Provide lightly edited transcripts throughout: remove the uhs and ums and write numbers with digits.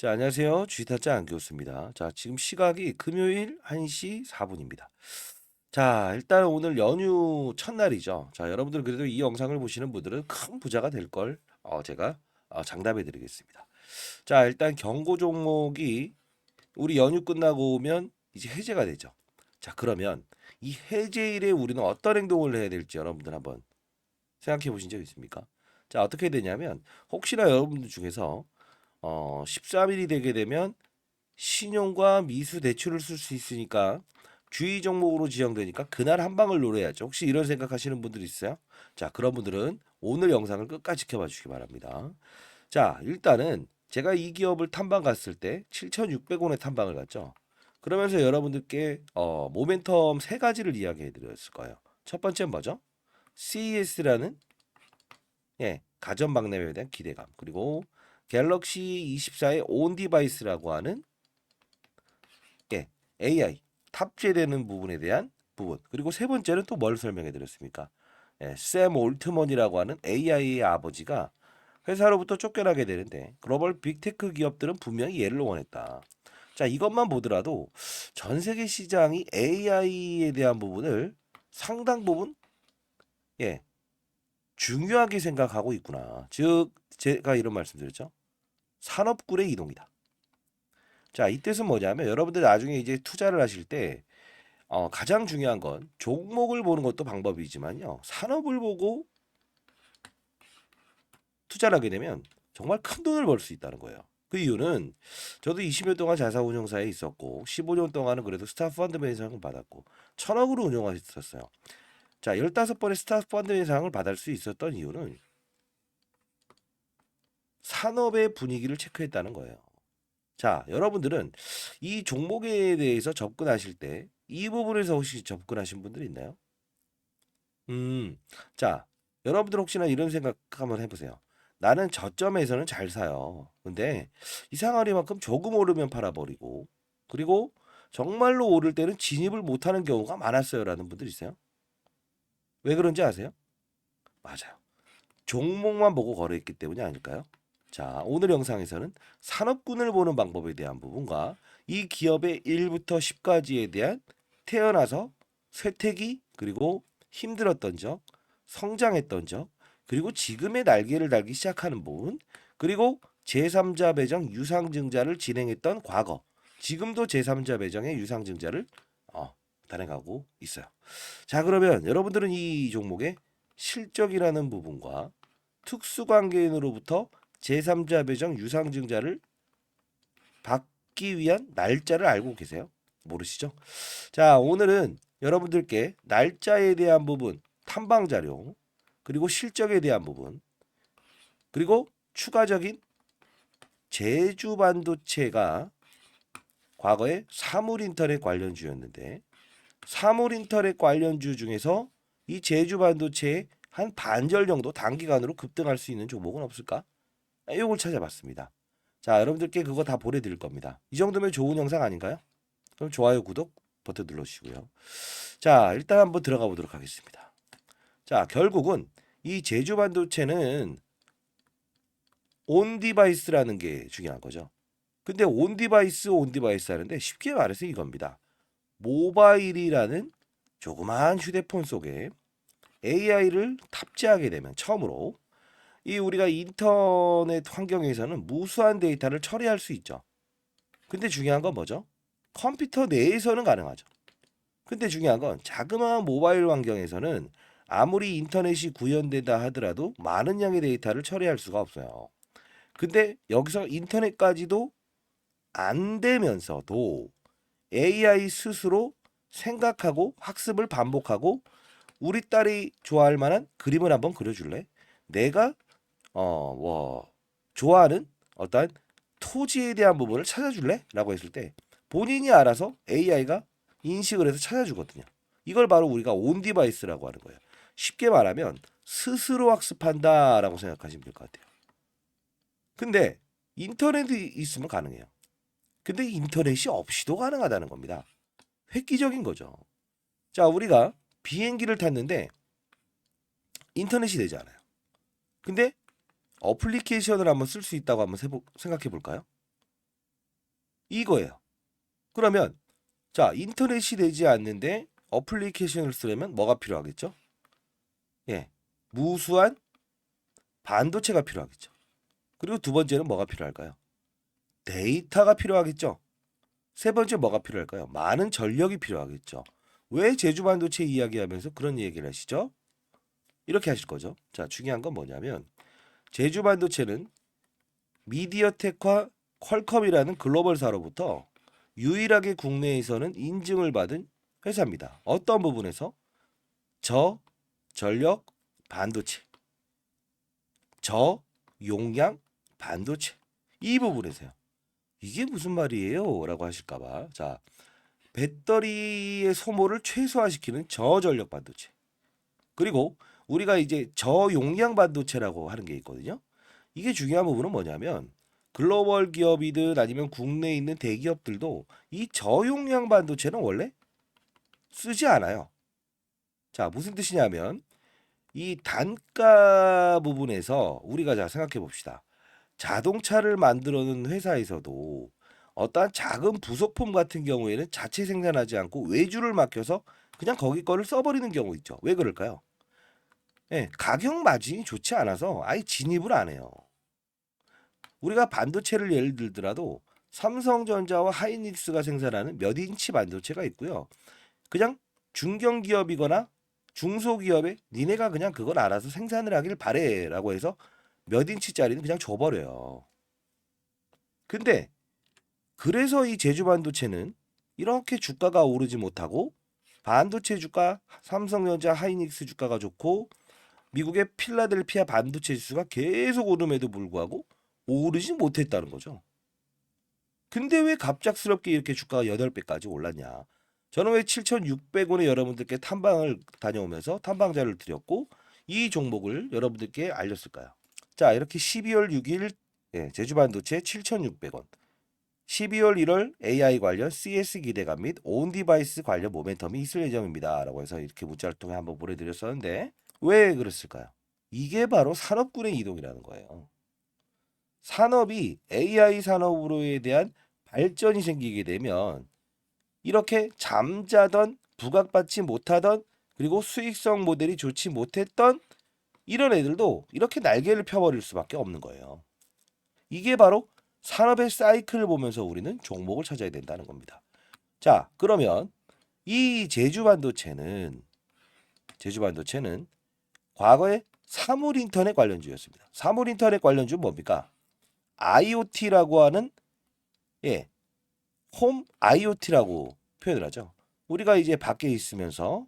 자, 안녕하세요. 주식타짜 안교수입니다. 자, 지금 시각이 금요일 1시 4분입니다. 자, 일단 오늘 연휴 첫날이죠. 자, 여러분들 그래도 이 영상을 보시는 분들은 큰 부자가 될 걸 제가 장담해 드리겠습니다. 자, 일단 경고 종목이 우리 연휴 끝나고 오면 이제 해제가 되죠. 자, 그러면 이 해제일에 우리는 어떤 행동을 해야 될지 여러분들 한번 생각해 보신 적 있습니까? 자, 어떻게 되냐면 혹시나 여러분들 중에서 13일이 되게 되면 신용과 미수 대출을 쓸 수 있으니까 주의 종목으로 지정되니까 그날 한 방을 노려야죠. 혹시 이런 생각하시는 분들 있어요? 자, 그런 분들은 오늘 영상을 끝까지 지켜봐 주시기 바랍니다. 자, 일단은 제가 이 기업을 탐방 갔을 때 7,600원에 탐방을 갔죠. 그러면서 여러분들께 모멘텀 세 가지를 이야기해 드렸을 거예요. 첫 번째는 뭐죠? CES라는 가전 박람회에 대한 기대감. 그리고 갤럭시 24의 온 디바이스라고 하는 AI 탑재되는 부분에 대한 부분. 그리고 세 번째는 또 뭘 설명해 드렸습니까? 샘 올트먼이라고 하는 AI의 아버지가 회사로부터 쫓겨나게 되는데 글로벌 빅테크 기업들은 분명히 얘를 원했다. 자, 이것만 보더라도 전 세계 시장이 AI에 대한 부분을 상당 부분 예, 중요하게 생각하고 있구나. 즉 제가 이런 말씀드렸죠. 산업군의 이동이다. 자, 이 뜻은 뭐냐면 여러분들 나중에 이제 투자를 하실 때 가장 중요한 건 종목을 보는 것도 방법이지만요. 산업을 보고 투자를 하게 되면 정말 큰 돈을 벌 수 있다는 거예요. 그 이유는 저도 20년 동안 자사운용사에 있었고 15년 동안은 그래도 스타 펀드 매니저상을 받았고 1,000억으로 운용했었어요. 자, 15번의 스타 펀드 매니저상을 받을 수 있었던 이유는 산업의 분위기를 체크했다는 거예요. 자, 여러분들은 이 종목에 대해서 접근하실 때 이 부분에서 혹시 접근하신 분들 있나요? 음, 자, 여러분들 혹시나 이런 생각 한번 해보세요. 나는 저점에서는 잘 사요. 근데 이상하리만큼 조금 오르면 팔아버리고, 그리고 정말로 오를 때는 진입을 못하는 경우가 많았어요라는 분들 있어요. 왜 그런지 아세요? 맞아요. 종목만 보고 거래했기 때문이 아닐까요? 자, 오늘 영상에서는 산업군을 보는 방법에 대한 부분과 이 기업의 1부터 10까지에 대한 태어나서 쇠퇴기 그리고 힘들었던 적, 성장했던 적, 그리고 지금의 날개를 달기 시작하는 부분, 그리고 제3자 배정 유상증자를 진행했던 과거, 지금도 제3자 배정의 유상증자를 단행하고 있어요. 자, 그러면 여러분들은 이 종목의 실적이라는 부분과 특수관계인으로부터 제3자 배정 유상증자를 받기 위한 날짜를 알고 계세요? 모르시죠? 자, 오늘은 여러분들께 날짜에 대한 부분, 탐방 자료, 그리고 실적에 대한 부분, 그리고 추가적인 제주 반도체가 과거에 사물 인터넷 관련주였는데 사물 인터넷 관련주 중에서 이 제주 반도체의 한 반절 정도 단기간으로 급등할 수 있는 종목은 없을까? 이걸 찾아봤습니다. 자, 여러분들께 그거 다 보내드릴 겁니다. 이 정도면 좋은 영상 아닌가요? 그럼 좋아요, 구독 버튼 눌러주시고요. 자, 일단 한번 들어가 보도록 하겠습니다. 자, 결국은 이 제주 반도체는 온 디바이스라는 게 중요한 거죠. 근데 온 디바이스 하는데 쉽게 말해서 이겁니다. 모바일이라는 조그마한 휴대폰 속에 AI를 탑재하게 되면 처음으로 이 우리가 인터넷 환경에서는 무수한 데이터를 처리할 수 있죠. 근데 중요한 건 뭐죠? 컴퓨터 내에서는 가능하죠. 근데 중요한 건 자그마한 모바일 환경에서는 아무리 인터넷이 구현되다 하더라도 많은 양의 데이터를 처리할 수가 없어요. 근데 여기서 인터넷까지도 안 되면서도 AI 스스로 생각하고 학습을 반복하고 우리 딸이 좋아할 만한 그림을 한번 그려줄래? 내가 좋아하는 어떤 토지에 대한 부분을 찾아줄래? 라고 했을 때 본인이 알아서 AI가 인식을 해서 찾아주거든요. 이걸 바로 우리가 온 디바이스라고 하는 거예요. 쉽게 말하면 스스로 학습한다라고 생각하시면 될 것 같아요. 근데 인터넷이 있으면 가능해요. 근데 인터넷이 없이도 가능하다는 겁니다. 획기적인 거죠. 자, 우리가 비행기를 탔는데 인터넷이 되지 않아요. 근데 어플리케이션을 한번 쓸 수 있다고 한번 생각해 볼까요? 이거예요. 그러면 자, 인터넷이 되지 않는데 어플리케이션을 쓰려면 뭐가 필요하겠죠? 예. 무수한 반도체가 필요하겠죠. 그리고 두 번째는 뭐가 필요할까요? 데이터가 필요하겠죠. 세 번째 뭐가 필요할까요? 많은 전력이 필요하겠죠. 왜 제주 반도체 이야기하면서 그런 얘기를 하시죠? 이렇게 하실 거죠. 자, 중요한 건 뭐냐면 제주 반도체는 미디어텍과 퀄컴이라는 글로벌사로부터 유일하게 국내에서는 인증을 받은 회사입니다. 어떤 부분에서? 저전력 반도체, 저용량 반도체 이 부분에서요. 이게 무슨 말이에요? 라고 하실까봐. 자, 배터리의 소모를 최소화시키는 저전력 반도체. 그리고 우리가 이제 저용량 반도체라고 하는 게 있거든요. 이게 중요한 부분은 뭐냐면 글로벌 기업이든 아니면 국내에 있는 대기업들도 이 저용량 반도체는 원래 쓰지 않아요. 자, 무슨 뜻이냐면 이 단가 부분에서 우리가 자 생각해 봅시다. 자동차를 만들어는 회사에서도 어떠한 작은 부속품 같은 경우에는 자체 생산하지 않고 외주를 맡겨서 그냥 거기 거를 써버리는 경우 있죠. 왜 그럴까요? 예, 가격 마진이 좋지 않아서 아예 진입을 안 해요. 우리가 반도체를 예를 들더라도 삼성전자와 하이닉스가 생산하는 몇 인치 반도체가 있고요. 그냥 중견기업이거나 중소기업에 니네가 그냥 그걸 알아서 생산을 하길 바래라고 해서 몇 인치짜리는 그냥 줘버려요. 근데 그래서 이 제주 반도체는 이렇게 주가가 오르지 못하고 반도체 주가 삼성전자 하이닉스 주가가 좋고 미국의 필라델피아 반도체 지수가 계속 오름에도 불구하고 오르지 못했다는 거죠. 근데 왜 갑작스럽게 이렇게 주가가 8배까지 올랐냐? 저는 왜 7,600원에 여러분들께 탐방을 다녀오면서 탐방자를 드렸고 이 종목을 여러분들께 알렸을까요? 자, 이렇게 12월 6일 제주 반도체 7,600원. 12월 1월 AI 관련 CS 기대감 및 온디바이스 관련 모멘텀이 있을 예정입니다. 라고 해서 이렇게 문자를 통해 한번 보내드렸었는데 왜 그랬을까요? 이게 바로 산업군의 이동이라는 거예요. 산업이 AI 산업으로에 대한 발전이 생기게 되면 이렇게 잠자던 부각받지 못하던 그리고 수익성 모델이 좋지 못했던 이런 애들도 이렇게 날개를 펴버릴 수밖에 없는 거예요. 이게 바로 산업의 사이클을 보면서 우리는 종목을 찾아야 된다는 겁니다. 자, 그러면 이 제주 반도체는 과거에 사물 인터넷 관련주였습니다. 사물 인터넷 관련주 뭡니까? IoT라고 하는 홈 IoT라고 표현을 하죠. 우리가 이제 밖에 있으면서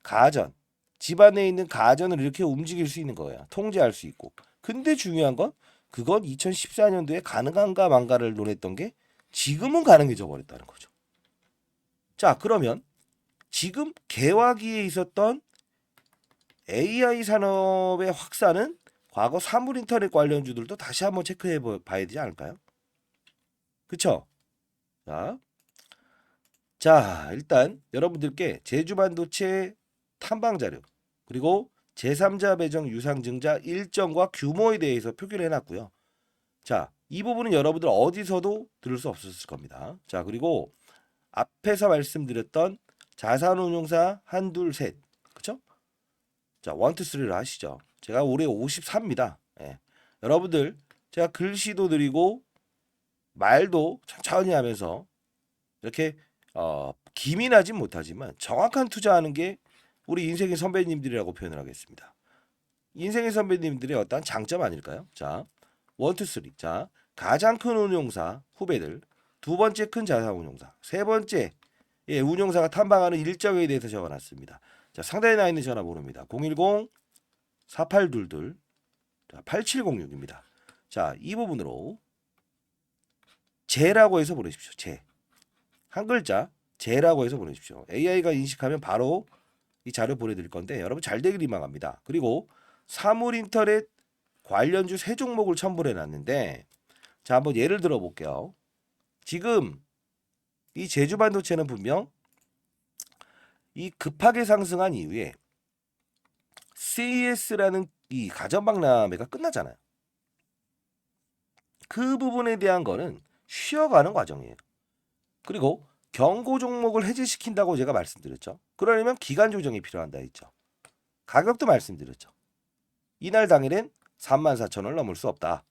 가전, 집안에 있는 가전을 이렇게 움직일 수 있는 거예요. 통제할 수 있고. 근데 중요한 건 그건 2014년도에 가능한가 만가를 논했던 게 지금은 가능해져 버렸다는 거죠. 자, 그러면 지금 개화기에 있었던 AI 산업의 확산은 과거 사물 인터넷 관련주들도 다시 한번 체크해 봐야 되지 않을까요? 그쵸? 자, 일단 여러분들께 제주 반도체 탐방 자료 그리고 제3자 배정 유상증자 일정과 규모에 대해서 표기를 해놨고요. 자, 이 부분은 여러분들 어디서도 들을 수 없었을 겁니다. 자, 그리고 앞에서 말씀드렸던 자산운용사 한둘 셋, 그쵸? 자, 원투 쓰리를 하시죠. 제가 올해 54입니다. 예. 여러분들 제가 글씨도 드리고 말도 천천히 하면서 이렇게 기민하진 못하지만 정확한 투자하는 게 우리 인생의 선배님들이라고 표현을 하겠습니다. 인생의 선배님들의 어떤 장점 아닐까요? 자, 원투 쓰리. 자, 가장 큰 운용사 후배들, 두 번째 큰 자산 운용사, 세 번째 운용사가 탐방하는 일정에 대해서 적어놨습니다. 자, 상단에 나 있는 전화번호입니다. 010-4822 8706입니다. 자, 이 부분으로 제라고 해서 보내십시오. 제. 한 글자 제라고 해서 보내십시오. AI가 인식하면 바로 이 자료 보내드릴 건데 여러분 잘 되길 희망합니다. 그리고 사물 인터넷 관련주 세 종목을 첨부해 놨는데 자, 한번 예를 들어 볼게요. 지금 이 제주 반도체는 분명 이 급하게 상승한 이후에 CES라는 이 가전 박람회가 끝나잖아요. 그 부분에 대한 거는 쉬어가는 과정이에요. 그리고 경고 종목을 해제시킨다고 제가 말씀드렸죠. 그러려면 기간 조정이 필요한다 했죠. 가격도 말씀드렸죠. 이날 당일엔 34,000원을 넘을 수 없다.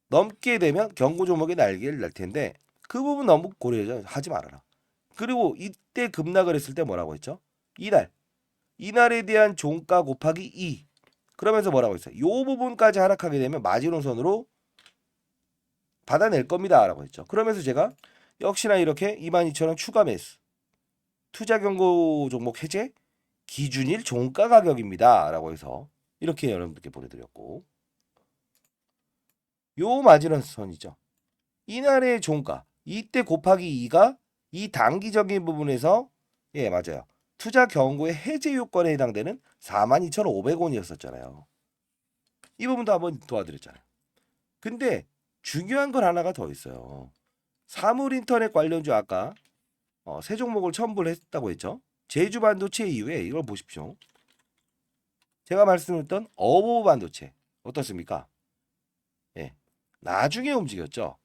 넘게 되면 경고 종목의 날개를 날 텐데 그 부분 너무 고려하지 말아라. 그리고 이때 급락을 했을 때 뭐라고 했죠? 이날에 대한 종가 곱하기 2. 그러면서 뭐라고 했어요? 이 부분까지 하락하게 되면 마지노선으로 받아낼 겁니다. 라고 했죠. 그러면서 제가 역시나 이렇게 22,000원 추가 매수. 투자 경고 종목 해제 기준일 종가 가격입니다. 라고 해서 이렇게 여러분들께 보내드렸고 요 마지노선이죠. 이날의 종가 이때 곱하기 2가 이 단기적인 부분에서 예 맞아요. 투자 경고의 해제 요건에 해당되는 42,500원이었었잖아요. 이 부분도 한번 도와드렸잖아요. 근데 중요한 건 하나가 더 있어요. 사물인터넷 관련주 아까 세 종목을 첨부를 했다고 했죠. 제주반도체 이후에 이걸 보십시오. 제가 말씀드렸던 어보반도체 어떻습니까? 예, 나중에 움직였죠.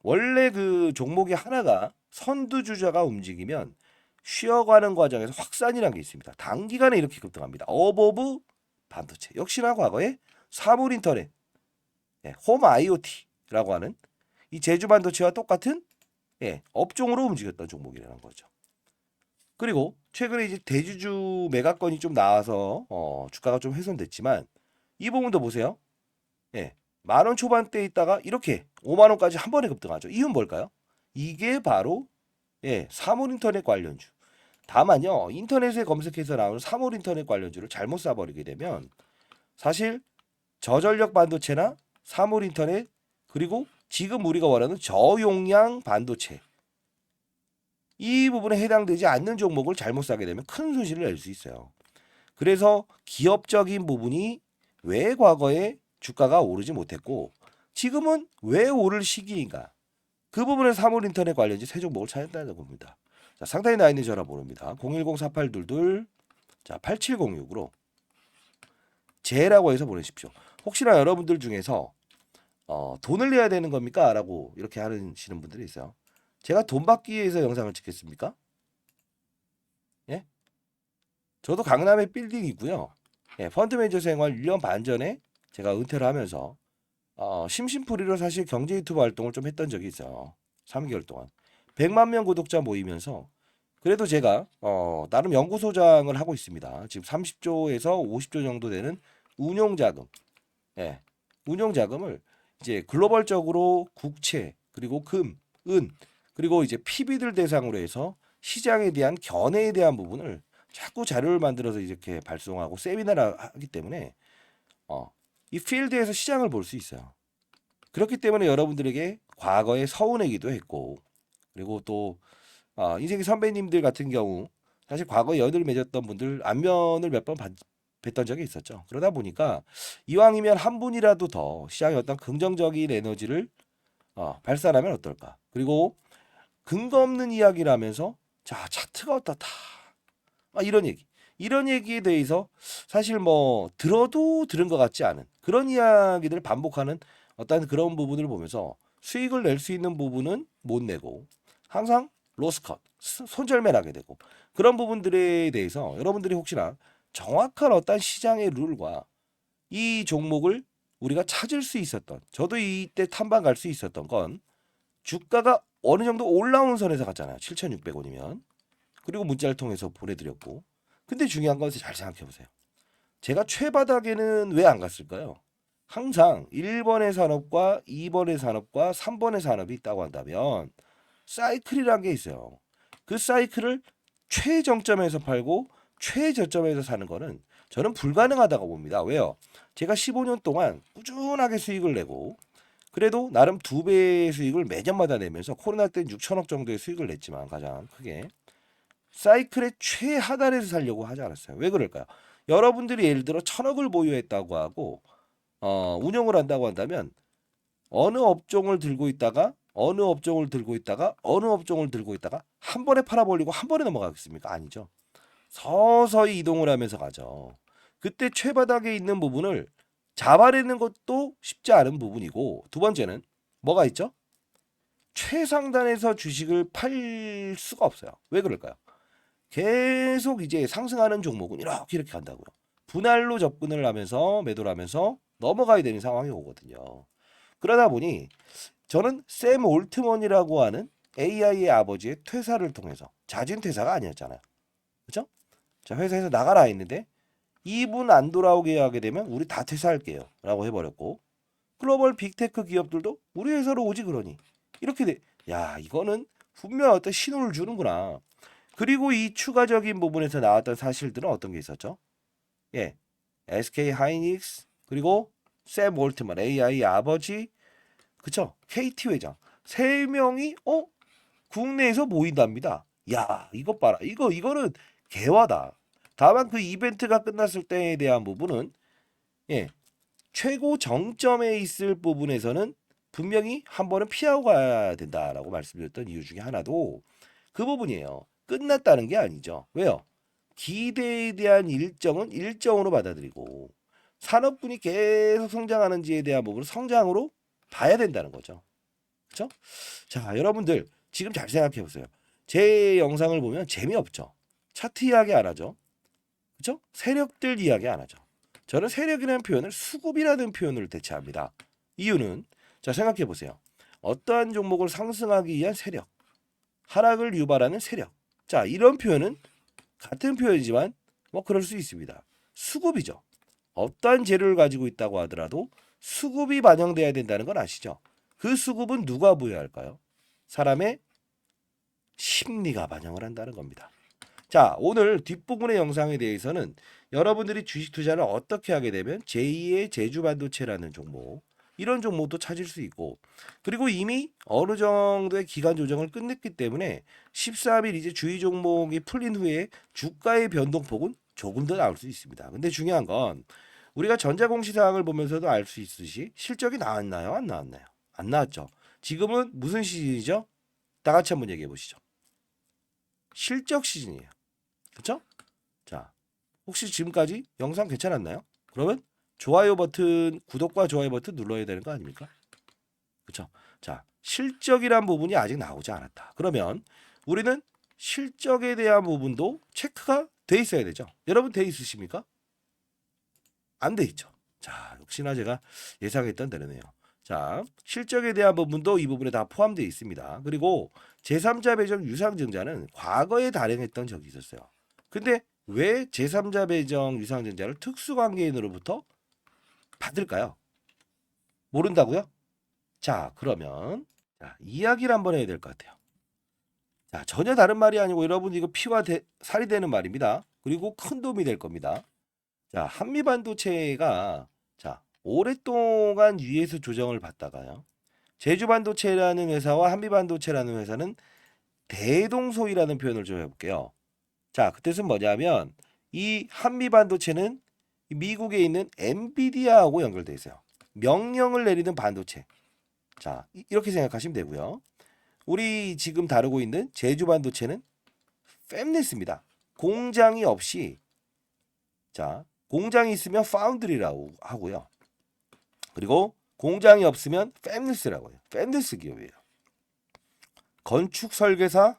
원래 그 종목이 하나가 선두주자가 움직이면 쉬어가는 과정에서 확산이라는 게 있습니다. 단기간에 이렇게 급등합니다. 어버브 반도체 역시나 과거에 사물인터넷, 홈 IoT라고 하는 이 제주 반도체와 똑같은 업종으로 움직였던 종목이라는 거죠. 그리고 최근에 이제 대주주 매각건이 좀 나와서 주가가 좀 훼손됐지만 이 부분도 보세요. 10,000원 초반대에 있다가 이렇게 50,000원까지 한 번에 급등하죠. 이유는 뭘까요? 이게 바로 사물인터넷 관련주. 다만요. 인터넷에 검색해서 나오는 사물인터넷 관련주를 잘못 쏴버리게 되면 사실 저전력 반도체나 사물인터넷 그리고 지금 우리가 원하는 저용량 반도체 이 부분에 해당되지 않는 종목을 잘못 사게 되면 큰 손실을 낼 수 있어요. 그래서 기업적인 부분이 왜 과거에 주가가 오르지 못했고 지금은 왜 오를 시기인가? 그 부분에 사물인터넷 관련지 세 종목을 찾았다는 겁니다. 자, 상단에 나와 있는 전화번호입니다. 010-4822 8706으로 제라고 해서 보내십시오. 혹시나 여러분들 중에서 돈을 내야 되는 겁니까? 라고 이렇게 하시는 분들이 있어요. 제가 돈 받기 위해서 영상을 찍겠습니까? 예? 저도 강남에 빌딩이고요. 펀드 매니저 생활 1년 반 전에 제가 은퇴를 하면서 심심풀이로 사실 경제 유튜브 활동을 좀 했던 적이 있어요. 3개월 동안. 100만 명 구독자 모이면서 그래도 제가 나름 연구소장을 하고 있습니다. 지금 30조에서 50조 정도 되는 운용 자금. 운용 자금을 이제 글로벌적으로 국채 그리고 금, 은 그리고 이제 PB들 대상으로 해서 시장에 대한 견해에 대한 부분을 자꾸 자료를 만들어서 이렇게 발송하고 세미나를 하기 때문에 이 필드에서 시장을 볼 수 있어요. 그렇기 때문에 여러분들에게 과거에 서운하기도 했고 그리고 또 인생의 선배님들 같은 경우 사실 과거에 연을 맺었던 분들 안면을 몇 번 뵀던 적이 있었죠. 그러다 보니까 이왕이면 한 분이라도 더 시장의 어떤 긍정적인 에너지를 발산하면 어떨까. 그리고 근거 없는 이야기를 하면서 자 차트가 어떻다 이런 얘기에 대해서 사실 뭐 들어도 들은 것 같지 않은 그런 이야기들을 반복하는 어떤 그런 부분을 보면서 수익을 낼 수 있는 부분은 못 내고 항상 로스컷 손절매하게 되고 그런 부분들에 대해서 여러분들이 혹시나 정확한 어떤 시장의 룰과 이 종목을 우리가 찾을 수 있었던 저도 이때 탐방 갈 수 있었던 건 주가가 어느 정도 올라온 선에서 갔잖아요. 7,600원이면. 그리고 문자를 통해서 보내드렸고 근데 중요한 건 잘 생각해 보세요. 제가 최바닥에는 왜 안 갔을까요? 항상 1번의 산업과 2번의 산업과 3번의 산업이 있다고 한다면 사이클이라는 게 있어요. 그 사이클을 최정점에서 팔고 최저점에서 사는 거는 저는 불가능하다고 봅니다. 왜요? 제가 15년 동안 꾸준하게 수익을 내고 그래도 나름 2배의 수익을 매년마다 내면서 코로나 때는 6천억 정도의 수익을 냈지만 가장 크게 사이클의 최하단에서 살려고 하지 않았어요. 왜 그럴까요? 여러분들이 예를 들어 1,000억을 보유했다고 하고 운영을 한다고 한다면 어느 업종을 들고 있다가 어느 업종을 들고 있다가 어느 업종을 들고 있다가 한 번에 팔아버리고 한 번에 넘어가겠습니까? 아니죠. 서서히 이동을 하면서 가죠. 그때 최바닥에 있는 부분을 잡아내는 것도 쉽지 않은 부분이고 두 번째는 뭐가 있죠? 최상단에서 주식을 팔 수가 없어요. 왜 그럴까요? 계속 이제 상승하는 종목은 이렇게 간다고요. 분할로 접근을 하면서 매도를 하면서 넘어가야 되는 상황이 오거든요. 그러다 보니 저는 샘 올트먼이라고 하는 AI의 아버지의 퇴사를 통해서, 자진 퇴사가 아니었잖아요. 그렇죠? 자, 회사에서 나가라 했는데 이분 안 돌아오게 하게 되면 우리 다 퇴사할게요 라고 해버렸고, 글로벌 빅테크 기업들도 우리 회사로 오지 그러니 이렇게 돼. 야, 이거는 분명 어떤 신호를 주는구나. 그리고 이 추가적인 부분에서 나왔던 사실들은 어떤 게 있었죠? 예, SK 하이닉스, 그리고 샘 올트먼 AI 아버지, 그쵸? KT 회장 세 명이 국내에서 모인답니다. 야, 이것 봐라. 이거는 개화다. 다만 그 이벤트가 끝났을 때에 대한 부분은, 예, 최고 정점에 있을 부분에서는 분명히 한 번은 피하고 가야 된다라고 말씀드렸던 이유 중에 하나도 그 부분이에요. 끝났다는 게 아니죠. 왜요? 기대에 대한 일정은 일정으로 받아들이고 산업군이 계속 성장하는지에 대한 부분은 성장으로 봐야 된다는 거죠. 그렇죠? 자, 여러분들 지금 잘 생각해 보세요. 제 영상을 보면 재미없죠. 차트 이야기 안 하죠. 그렇죠? 세력들 이야기 안 하죠. 저는 세력이라는 표현을 수급이라는 표현으로 대체합니다. 이유는, 자, 생각해 보세요. 어떠한 종목을 상승하기 위한 세력, 하락을 유발하는 세력. 자, 이런 표현은 같은 표현이지만 뭐 그럴 수 있습니다. 수급이죠. 어떠한 재료를 가지고 있다고 하더라도 수급이 반영돼야 된다는 건 아시죠? 그 수급은 누가 부여할까요? 사람의 심리가 반영을 한다는 겁니다. 자, 오늘 뒷부분의 영상에 대해서는 여러분들이 주식 투자를 어떻게 하게 되면 제2의 제주반도체라는 종목, 이런 종목도 찾을 수 있고, 그리고 이미 어느 정도의 기간 조정을 끝냈기 때문에 13일 이제 주의 종목이 풀린 후에 주가의 변동폭은 조금 더 나올 수 있습니다. 근데 중요한 건 우리가 전자공시사항을 보면서도 알 수 있듯이 실적이 나왔나요? 안 나왔나요? 안 나왔죠. 지금은 무슨 시즌이죠? 다 같이 한번 얘기해 보시죠. 실적 시즌이에요. 그렇죠? 자, 혹시 지금까지 영상 괜찮았나요? 그러면 좋아요 버튼, 구독과 좋아요 버튼 눌러야 되는 거 아닙니까? 그렇죠? 자, 실적이란 부분이 아직 나오지 않았다. 그러면 우리는 실적에 대한 부분도 체크가 돼 있어야 되죠. 여러분 돼 있으십니까? 안 돼 있죠. 자, 역시나 제가 예상했던 대로네요. 자, 실적에 대한 부분도 이 부분에 다 포함되어 있습니다. 그리고 제3자 배정 유상증자는 과거에 발행했던 적이 있었어요. 근데 왜 제3자 배정 유상증자를 특수관계인으로부터 받을까요? 모른다고요? 자, 그러면 자, 이야기를 한번 해야 될 것 같아요. 자, 전혀 다른 말이 아니고 여러분 이거 피와 살이 되는 말입니다. 그리고 큰 도움이 될 겁니다. 자, 한미반도체가 자, 오랫동안 위에서 조정을 받다가요. 제주반도체라는 회사와 한미반도체라는 회사는 대동소이라는 표현을 좀 해볼게요. 자, 그 뜻은 뭐냐면 이 한미반도체는 미국에 있는 엔비디아하고 연결돼 있어요. 명령을 내리는 반도체. 자, 이렇게 생각하시면 되고요. 우리 지금 다루고 있는 제주반도체는 팹리스입니다. 공장이 없이, 자, 공장이 있으면 파운드리라고 하고요. 그리고 공장이 없으면 팹리스라고 해요. 팹리스 기업이에요. 건축 설계사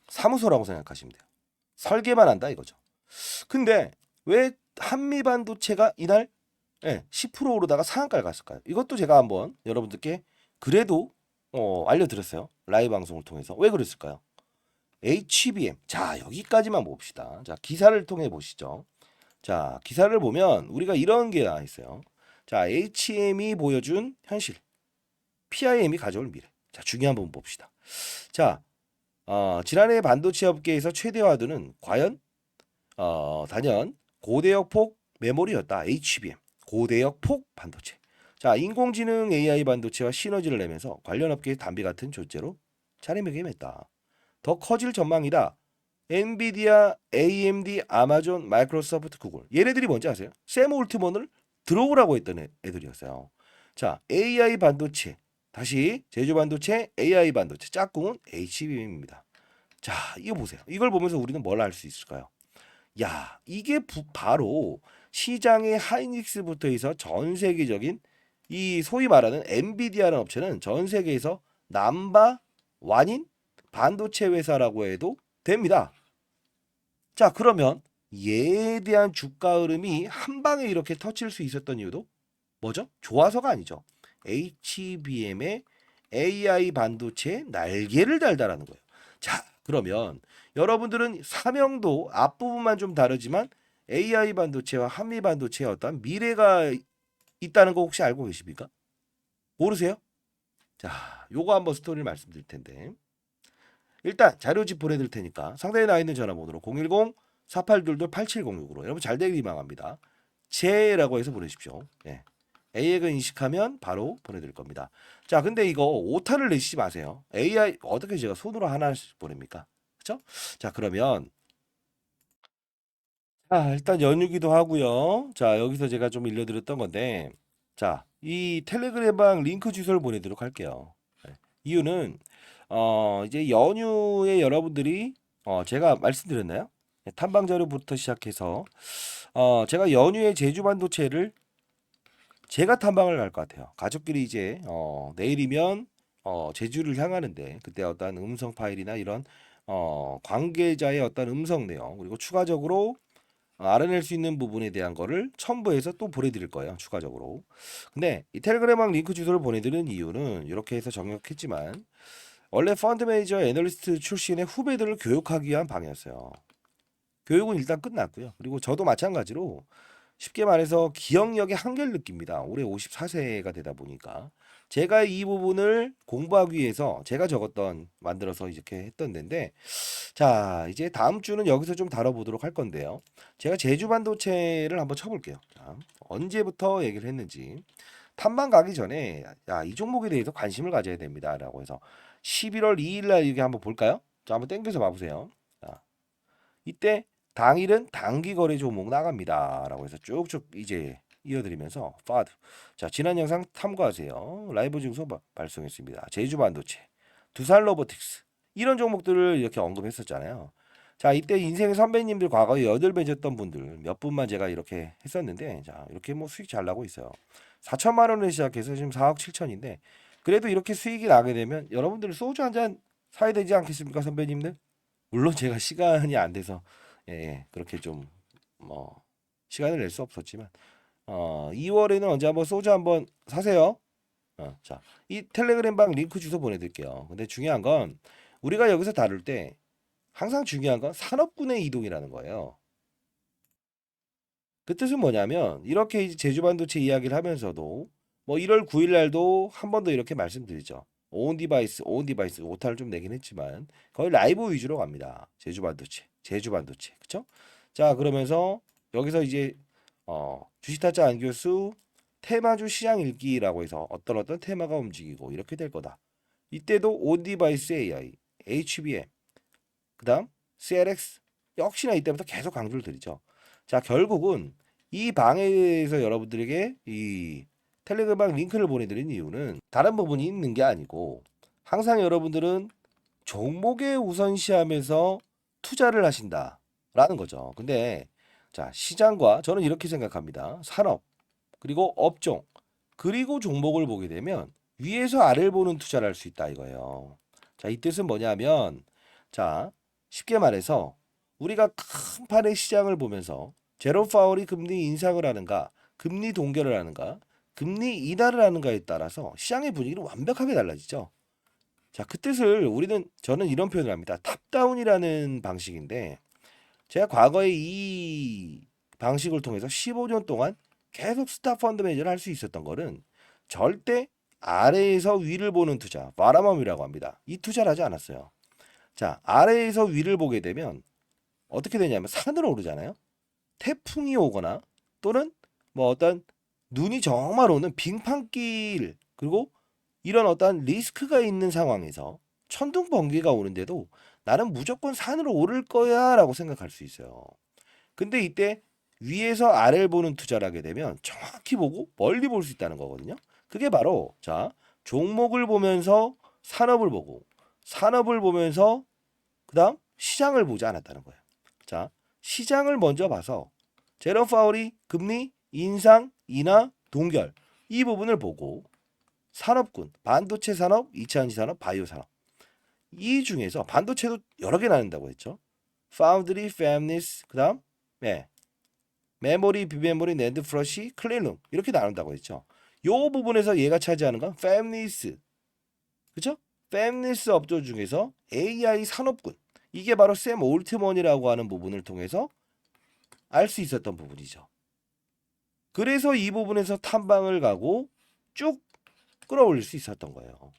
사무소라고 생각하시면 돼요. 설계만 한다 이거죠. 근데 왜 한미반도체가 이날 10% 오르다가 상한가를 갔을까요? 이것도 제가 한번 여러분들께 그래도 알려드렸어요. 라이브 방송을 통해서. 왜 그랬을까요? HBM. 자, 여기까지만 봅시다. 자, 기사를 통해 보시죠. 자, 기사를 보면 우리가 이런 게 나와 있어요. 자, HM이 보여준 현실, PIM이 가져올 미래. 자, 중요한 부분 봅시다. 자, 지난해 반도체 업계에서 최대화두는 과연 단연 고대역 폭 메모리였다. HBM, 고대역 폭 반도체. 자, 인공지능 AI 반도체와 시너지를 내면서 관련 업계의 담비 같은 존재로 자리매김했다. 더 커질 전망이다. 엔비디아, AMD, 아마존, 마이크로소프트, 구글. 얘네들이 뭔지 아세요? 샘 올트먼을 들어오라고 했던 애들이었어요. 자, AI 반도체. 다시 제주 반도체, AI 반도체. 짝꿍은 HBM입니다. 자, 이거 보세요. 이걸 보면서 우리는 뭘 알 수 있을까요? 야, 이게 바로 시장의 하이닉스부터 해서 전 세계적인 이 소위 말하는 엔비디아라는 업체는 전 세계에서 남바 완인 반도체 회사라고 해도 됩니다. 자, 그러면 얘에 대한 주가 흐름이 한 방에 이렇게 터칠 수 있었던 이유도 뭐죠? 좋아서가 아니죠. HBM의 AI 반도체 날개를 달다라는 거예요. 자, 그러면 여러분들은 사명도 앞부분만 좀 다르지만 AI 반도체와 한미 반도체의 어떤 미래가 있다는 거 혹시 알고 계십니까? 모르세요? 자, 요거 한번 스토리를 말씀드릴 텐데. 일단 자료집 보내드릴 테니까 상단에 나와 있는 전화번호로 010-4822-8706으로 여러분 잘 되길 희망합니다. 제라고 해서 보내십시오. 예. A액을 인식하면 바로 보내드릴 겁니다. 자, 근데 이거 오타를 내시지 마세요. AI 어떻게 제가 손으로 하나씩 보냅니까? 그렇죠? 자, 그러면 일단 연휴기도 하고요. 자, 여기서 제가 좀 일러드렸던 건데, 자, 이 텔레그램방 링크 주소를 보내도록 할게요. 네. 이유는 이제 연휴에 여러분들이 제가 말씀드렸나요? 네, 탐방 자료부터 시작해서 제가 연휴에 제주 반도체를 제가 탐방을 갈 것 같아요. 가족끼리 이제 내일이면 제주를 향하는데 그때 어떤 음성 파일이나 이런 관계자의 어떤 음성 내용 그리고 추가적으로 알아낼 수 있는 부분에 대한 거를 첨부해서 또 보내드릴 거예요. 추가적으로. 근데 이 텔레그램방 링크 주소를 보내드리는 이유는 이렇게 해서 정력했지만 원래 펀드 매니저 애널리스트 출신의 후배들을 교육하기 위한 방이었어요. 교육은 일단 끝났고요. 그리고 저도 마찬가지로 쉽게 말해서 기억력의 한계를 느낍니다. 올해 54세가 되다 보니까 제가 이 부분을 공부하기 위해서 제가 적었던 만들어서 이렇게 했던 데인데 자 이제 다음 주는 여기서 좀 다뤄보도록 할 건데요. 제가 제주 반도체를 한번 쳐볼게요. 자, 언제부터 얘기를 했는지 탐방 가기 전에 이 종목에 대해서 관심을 가져야 됩니다라고 해서 11월 2일 날 이게 한번 볼까요? 자 한번 땡겨서 봐보세요. 자, 이때 당일은 단기 거래 종목 나갑니다라고 해서 쭉쭉 이제 이어드리면서 파드 자 지난 영상 참고하세요. 라이브 증소 발송했습니다. 제주 반도체, 두산 로보틱스 이런 종목들을 이렇게 언급했었잖아요. 자 이때 인생의 선배님들 과거에 여덟 맺었던 분들 몇 분만 제가 이렇게 했었는데 자 이렇게 뭐 수익 잘 나고 있어요. 4천만 원을 시작해서 지금 4억 7천인데 그래도 이렇게 수익이 나게 되면 여러분들 소주 한 잔 사야 되지 않겠습니까 선배님들? 물론 제가 시간이 안 돼서 그렇게 좀 뭐 시간을 낼 수 없었지만 2월에는 언제 한번 소주 한번 사세요. 자, 이 텔레그램방 링크 주소 보내드릴게요. 근데 중요한 건 우리가 여기서 다룰 때 항상 중요한 건 산업군의 이동이라는 거예요. 그 뜻은 뭐냐면 이렇게 이제 제주 반도체 이야기를 하면서도 뭐 1월 9일 날도 한 번 더 이렇게 말씀드리죠. 온 디바이스 오타를 좀 내긴 했지만 거의 라이브 위주로 갑니다. 제주 반도체, 그쵸? 자 그러면서 여기서 이제 주식타짜 안교수 테마주 시장 읽기라고 해서 어떤 테마가 움직이고 이렇게 될 거다. 이때도 온 디바이스 AI, HBM, 그다음 CLX 역시나 이때부터 계속 강조를 드리죠. 자, 결국은 이 방에서 여러분들에게 이 텔레그램 링크를 보내드린 이유는 다른 부분이 있는 게 아니고 항상 여러분들은 종목에 우선시하면서 투자를 하신다라는 거죠. 근데 자, 시장과 저는 이렇게 생각합니다. 산업 그리고 업종 그리고 종목을 보게 되면 위에서 아래를 보는 투자를 할 수 있다 이거예요. 자, 이 뜻은 뭐냐면 자, 쉽게 말해서 우리가 큰 판의 시장을 보면서 제로 파월이 금리 인상을 하는가, 금리 동결을 하는가, 금리 인하를 하는가에 따라서 시장의 분위기는 완벽하게 달라지죠. 자, 그 뜻을 저는 이런 표현을 합니다. 탑다운이라는 방식인데 제가 과거에 이 방식을 통해서 15년 동안 계속 스타 펀드 매니저를 할 수 있었던 거는 절대 아래에서 위를 보는 투자, 바라멈이라고 합니다. 이 투자를 하지 않았어요. 자, 아래에서 위를 보게 되면 어떻게 되냐면 산으로 오르잖아요. 태풍이 오거나 또는 뭐 어떤 눈이 정말 오는 빙판길 그리고 이런 어떤 리스크가 있는 상황에서 천둥 번개가 오는데도 나는 무조건 산으로 오를 거야라고 생각할 수 있어요. 근데 이때 위에서 아래를 보는 투자를 하게 되면 정확히 보고 멀리 볼 수 있다는 거거든요. 그게 바로 자, 종목을 보면서 산업을 보면서 그다음 시장을 보지 않았다는 거예요. 자, 시장을 먼저 봐서 제롬 파월이 금리 인상, 인하, 동결 이 부분을 보고 산업군, 반도체 산업, 2차전지 산업, 바이오 산업. 이 중에서 반도체도 여러 개 나눈다고 했죠. 파운드리, 팹리스, 그다음 메모리, 비메모리, 낸드 플러시, 클린룸 이렇게 나눈다고 했죠. 요 부분에서 얘가 차지하는 건 팹리스, 그죠? 팹리스 업종 중에서 AI 산업군, 이게 바로 샘 올트먼이라고 하는 부분을 통해서 알 수 있었던 부분이죠. 그래서 이 부분에서 탐방을 가고 쭉 끌어올릴 수 있었던 거예요.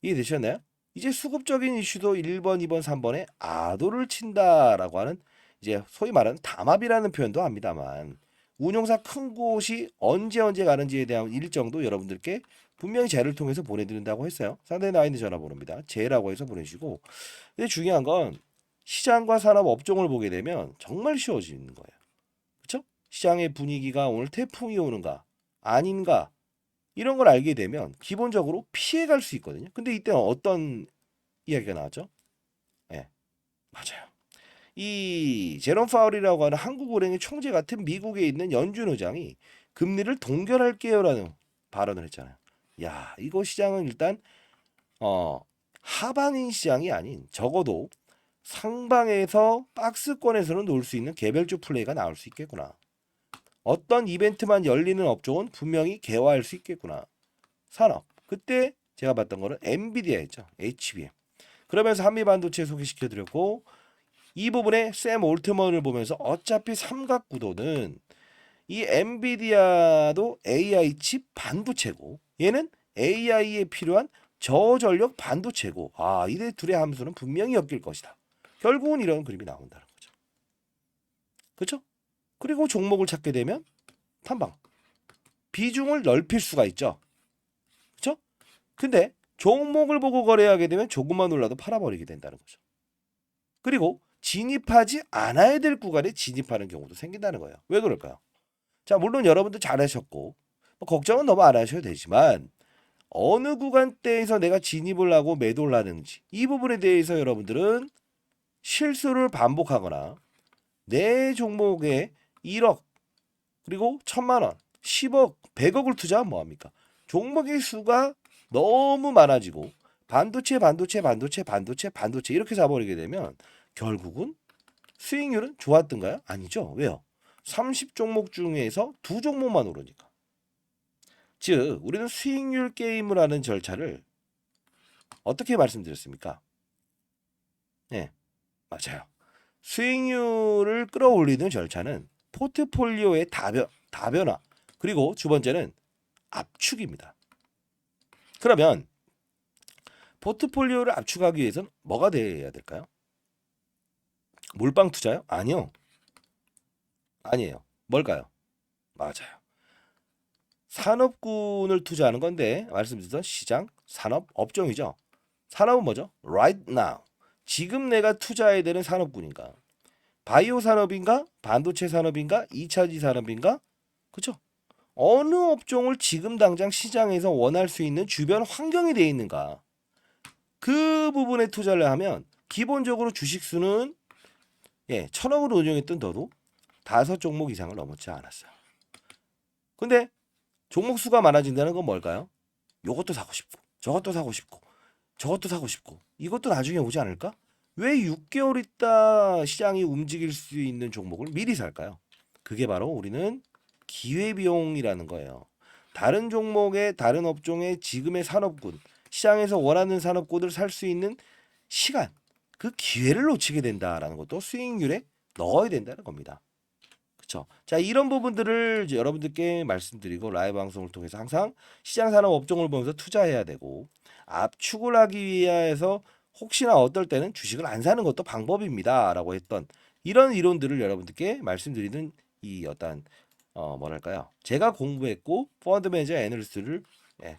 이해되셨나요? 이제 수급적인 이슈도 1번, 2번, 3번에 아도를 친다라고 하는, 이제 소위 말하는 담합이라는 표현도 합니다만, 운용사 큰 곳이 언제 가는지에 대한 일정도 여러분들께 분명히 제를 통해서 보내드린다고 했어요. 상단에 나와 있는 전화번호입니다. 제라고 해서 보내주시고, 근데 중요한 건 시장과 산업 업종을 보게 되면 정말 쉬워지는 거예요. 그렇죠? 시장의 분위기가 오늘 태풍이 오는가 아닌가 이런 걸 알게 되면 기본적으로 피해갈 수 있거든요. 근데 이때 어떤 이야기가 나왔죠? 예, 맞아요. 이 제롬 파월이라고 하는 한국은행의 총재 같은 미국에 있는 연준 의장이 금리를 동결할게요라는 발언을 했잖아요. 야, 이거 시장은 일단 하방인 시장이 아닌 적어도 상방에서 박스권에서는 놀 수 있는 개별주 플레이가 나올 수 있겠구나. 어떤 이벤트만 열리는 업종은 분명히 개화할 수 있겠구나. 산업. 그때 제가 봤던 거는 엔비디아였죠. HBM. 그러면서 한미반도체 소개시켜드렸고, 이 부분에 샘 올트먼을 보면서 어차피 삼각구도는 이 엔비디아도 AI 칩 반도체고, 얘는 AI에 필요한 저전력 반도체고, 이들 둘의 함수는 분명히 엮일 것이다. 결국은 이런 그림이 나온다는 거죠. 그렇죠? 그리고 종목을 찾게 되면 탐방. 비중을 넓힐 수가 있죠. 그렇죠? 근데 종목을 보고 거래하게 되면 조금만 올라도 팔아버리게 된다는 거죠. 그리고 진입하지 않아야 될 구간에 진입하는 경우도 생긴다는 거예요. 왜 그럴까요? 자, 물론 여러분들 잘하셨고 걱정은 너무 안 하셔도 되지만 어느 구간대에서 내가 진입을 하고 매도를 하는지 이 부분에 대해서 여러분들은 실수를 반복하거나 내 종목에 1억 그리고 1,000만 원, 10억, 100억을 투자하면 뭐합니까? 종목의 수가 너무 많아지고 반도체 이렇게 잡아버리게 되면 결국은 수익률은 좋았던가요? 아니죠. 왜요? 30종목 중에서 2종목만 오르니까. 즉 우리는 수익률 게임을 하는 절차를 어떻게 말씀드렸습니까? 네, 맞아요. 수익률을 끌어올리는 절차는 포트폴리오의 다변화, 그리고 두 번째는 압축입니다. 그러면 포트폴리오를 압축하기 위해서는 뭐가 돼야 될까요? 몰빵 투자요? 아니요. 아니에요. 뭘까요? 맞아요. 산업군을 투자하는 건데 말씀드렸던 시장, 산업, 업종이죠. 산업은 뭐죠? Right now. 지금 내가 투자해야 되는 산업군인가? 바이오 산업인가? 반도체 산업인가? 2차지 산업인가? 그렇죠? 어느 업종을 지금 당장 시장에서 원할 수 있는 주변 환경이 되어 있는가? 그 부분에 투자를 하면 기본적으로 주식수는 1,000억으로 운영했던 너도 5종목 이상을 넘었지 않았어요. 근데 종목 수가 많아진다는 건 뭘까요? 요것도 사고 싶고 저것도 사고 싶고 저것도 사고 싶고 이것도 나중에 오지 않을까? 왜 6개월 있다 시장이 움직일 수 있는 종목을 미리 살까요? 그게 바로 우리는 기회비용이라는 거예요. 다른 종목의 다른 업종의 지금의 산업군, 시장에서 원하는 산업군을 살 수 있는 시간, 그 기회를 놓치게 된다라는 것도 수익률에 넣어야 된다는 겁니다. 그렇죠? 자, 이런 부분들을 이제 여러분들께 말씀드리고 라이브 방송을 통해서 항상 시장 산업 업종을 보면서 투자해야 되고 압축을 하기 위해서 혹시나 어떨 때는 주식을 안 사는 것도 방법입니다라고 했던 이런 이론들을 여러분들께 말씀드리는 이 어떤 뭐랄까요? 제가 공부했고 펀드 매니저 애널리스트를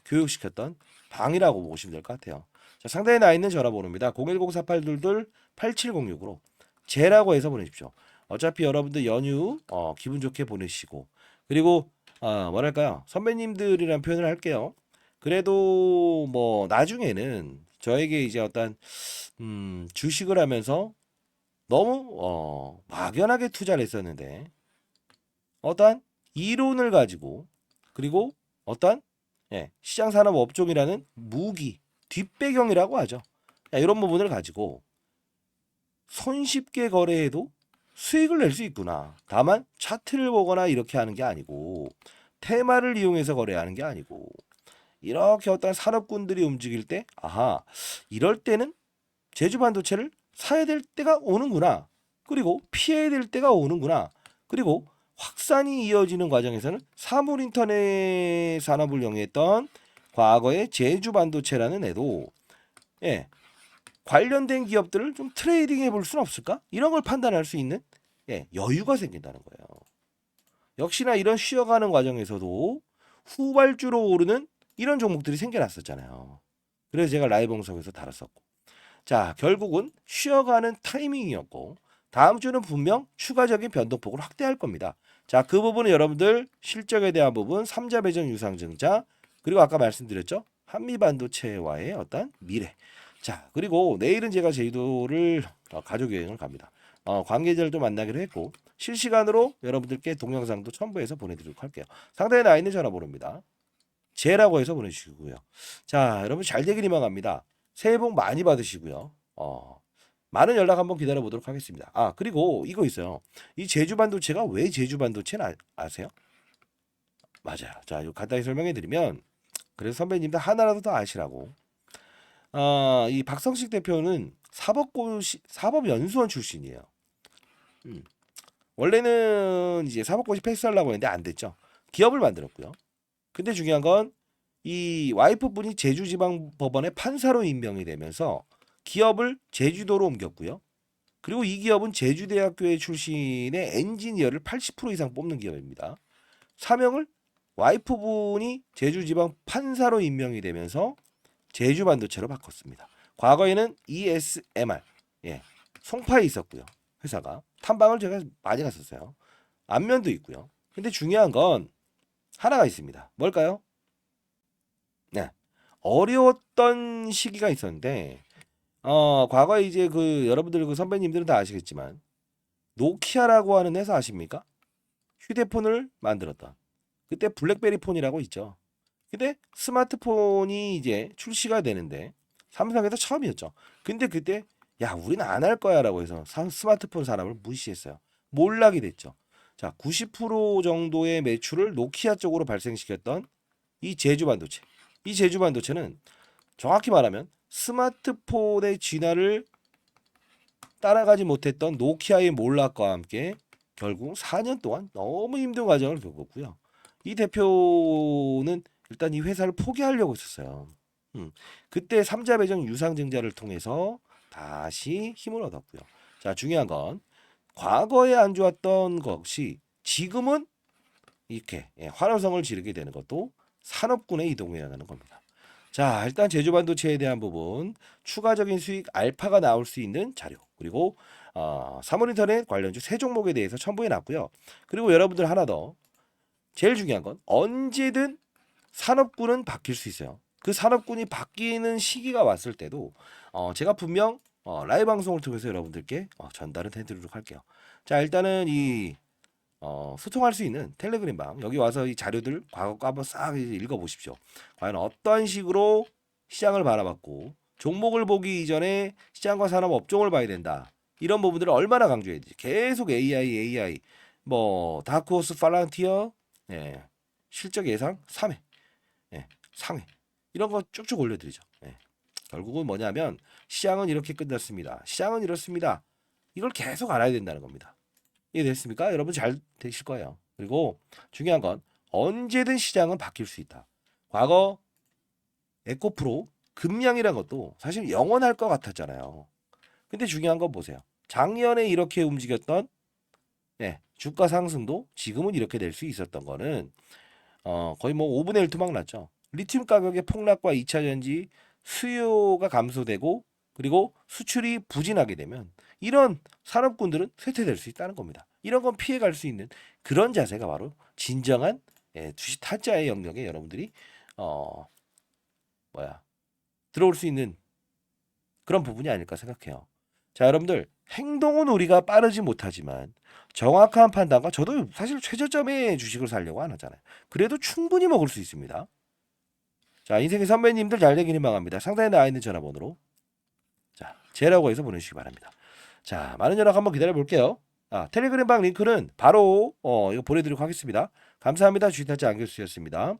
교육시켰던 방이라고 보시면 될 것 같아요. 자, 상단에 나 있는 전화번호입니다. 010-4822-8706으로 제라고 해서 보내십시오. 어차피 여러분들 연휴 기분 좋게 보내시고 그리고 뭐랄까요? 선배님들이란 표현을 할게요. 그래도 뭐 나중에는 저에게 이제 어떤 주식을 하면서 너무 막연하게 투자를 했었는데 어떠한 이론을 가지고 그리고 어떠한 예, 시장산업업종이라는 무기, 뒷배경이라고 하죠. 자, 이런 부분을 가지고 손쉽게 거래해도 수익을 낼 수 있구나. 다만 차트를 보거나 이렇게 하는 게 아니고 테마를 이용해서 거래하는 게 아니고 이렇게 어떤 산업군들이 움직일 때 아하 이럴 때는 제주 반도체를 사야 될 때가 오는구나. 그리고 피해야 될 때가 오는구나. 그리고 확산이 이어지는 과정에서는 사물 인터넷 산업을 영위했던 과거의 제주 반도체라는 애도 예, 관련된 기업들을 좀 트레이딩 해볼 수는 없을까? 이런 걸 판단할 수 있는 예, 여유가 생긴다는 거예요. 역시나 이런 쉬어가는 과정에서도 후발주로 오르는 이런 종목들이 생겨났었잖아요. 그래서 제가 라이브 방송에서 다뤘었고. 자, 결국은 쉬어가는 타이밍이었고 다음 주는 분명 추가적인 변동폭을 확대할 겁니다. 자, 그 부분은 여러분들 실적에 대한 부분, 삼자 배정 유상증자, 그리고 아까 말씀드렸죠. 한미반도체와의 어떤 미래. 자, 그리고 내일은 제가 제주도를 가족 여행을 갑니다. 관계자들도 만나기로 했고 실시간으로 여러분들께 동영상도 첨부해서 보내드리도록 할게요. 상단에 나와 있는 전화번호입니다. 제라고 해서 보내주시고요. 자, 여러분 잘 되길 희망합니다. 새해 복 많이 받으시고요. 많은 연락 한번 기다려 보도록 하겠습니다. 아, 그리고 이거 있어요. 이 제주 반도체가 왜 제주 반도체는 아세요? 맞아요. 자, 이거 간단히 설명해 드리면 그래서 선배님들 하나라도 더 아시라고. 이 박성식 대표는 사법연수원 출신이에요. 음. 원래는 이제 사법고시 패스하려고 했는데 안 됐죠. 기업을 만들었고요. 근데 중요한 건 이 와이프분이 제주지방법원의 판사로 임명이 되면서 기업을 제주도로 옮겼고요. 그리고 이 기업은 제주대학교의 출신의 엔지니어를 80% 이상 뽑는 기업입니다. 사명을 와이프분이 제주지방 판사로 임명이 되면서 제주반도체로 바꿨습니다. 과거에는 ESMR, 예, 송파에 있었고요. 회사가 탐방을 제가 많이 갔었어요. 안면도 있고요. 근데 중요한 건 하나가 있습니다. 뭘까요? 네. 어려웠던 시기가 있었는데 과거에 이제 그 여러분들 그 선배님들은 다 아시겠지만 노키아라고 하는 회사 아십니까? 휴대폰을 만들었다. 그때 블랙베리 폰이라고 있죠. 근데 스마트폰이 이제 출시가 되는데 삼성에서 처음이었죠. 근데 그때 야 우리는 안 할 거야라고 해서 스마트폰 산업을 무시했어요. 몰락이 됐죠. 자, 90% 정도의 매출을 노키아 쪽으로 발생시켰던 이 제주 반도체. 이 제주 반도체는 정확히 말하면 스마트폰의 진화를 따라가지 못했던 노키아의 몰락과 함께 결국 4년 동안 너무 힘든 과정을 겪었고요. 이 대표는 일단 이 회사를 포기하려고 했었어요. 그때 삼자 배정 유상증자를 통해서 다시 힘을 얻었고요. 자, 중요한 건 과거에 안 좋았던 것이 지금은 이렇게 환호성을 지르게 되는 것도 산업군의 이동이라는 겁니다. 자, 일단 제주 반도체에 대한 부분 추가적인 수익 알파가 나올 수 있는 자료 그리고 사물인터넷 관련주 세 종목에 대해서 첨부해 놨고요. 그리고 여러분들 하나 더 제일 중요한 건 언제든 산업군은 바뀔 수 있어요. 그 산업군이 바뀌는 시기가 왔을 때도 제가 분명 라이브 방송을 통해서 여러분들께 전달을 해드리도록 할게요. 자, 일단은 이 소통할 수 있는 텔레그램방 여기 와서 이 자료들 과거 거 한번 싹 읽어 보십시오. 과연 어떤 식으로 시장을 바라봤고 종목을 보기 이전에 시장과 산업 업종을 봐야 된다. 이런 부분들을 얼마나 강조해야 되지. 계속 AI 뭐 다크호스 팔란티어 실적 예상 3회 상회 이런 거 쭉쭉 올려드리죠. 결국은 뭐냐면 시장은 이렇게 끝났습니다. 시장은 이렇습니다. 이걸 계속 알아야 된다는 겁니다. 이해됐습니까? 여러분 잘 되실 거예요. 그리고 중요한 건 언제든 시장은 바뀔 수 있다. 과거 에코프로 금양이란 것도 사실 영원할 것 같았잖아요. 근데 중요한 건 보세요. 작년에 이렇게 움직였던 주가 상승도 지금은 이렇게 될 수 있었던 거는 거의 뭐 5분의 1 토막 났죠. 리튬 가격의 폭락과 2차 전지 수요가 감소되고 그리고 수출이 부진하게 되면 이런 산업군들은 쇠퇴될 수 있다는 겁니다. 이런 건 피해갈 수 있는 그런 자세가 바로 진정한 주식 타짜의 영역에 여러분들이 어 들어올 수 있는 그런 부분이 아닐까 생각해요. 자, 여러분들 행동은 우리가 빠르지 못하지만 정확한 판단과 저도 사실 최저점의 주식을 사려고 안 하잖아요. 그래도 충분히 먹을 수 있습니다. 자, 인생의 선배님들 잘 되길 희망합니다. 상단에 나와 있는 전화번호로 자, 제라고 해서 보내주시기 바랍니다. 자, 많은 연락 한번 기다려 볼게요. 아, 텔레그램 방 링크는 바로 이거 보내드리도록 하겠습니다. 감사합니다. 주식타짜 안경수였습니다.